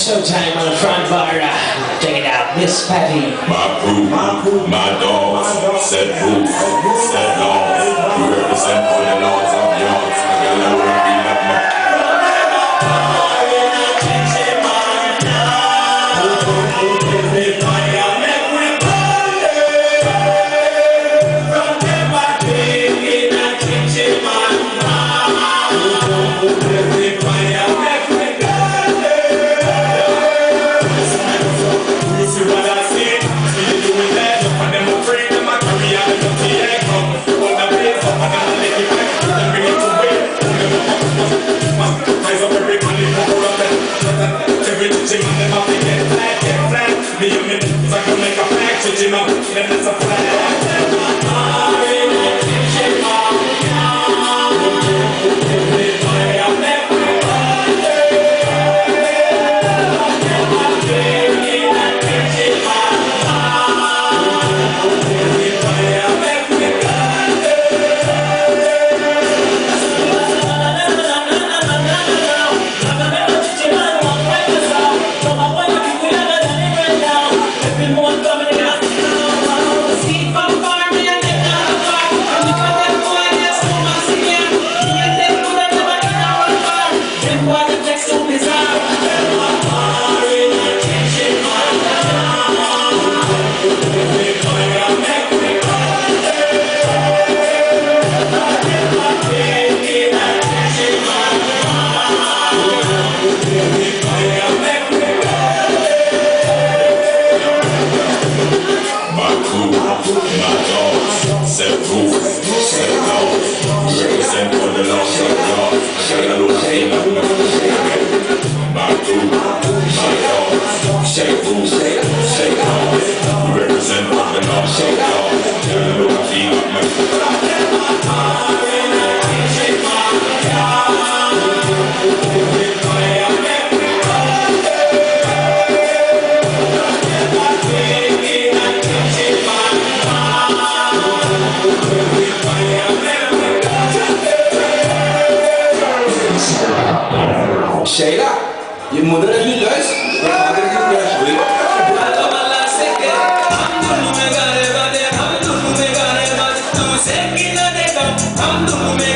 Showtime on the front bar. Check it out, Miss Patty. My crew, my dogs, set rules, set laws. We represent for the laws of yours. I got a little beat up my set rules, set laws. We represent for the laws of God. I got a little beat up my crew, my dogs, set rules, set laws. We represent for the laws of God. I got a little beat up Sheila, je moeder heeft nu thuis. Ja, dat is niet thuis, hoor. I'm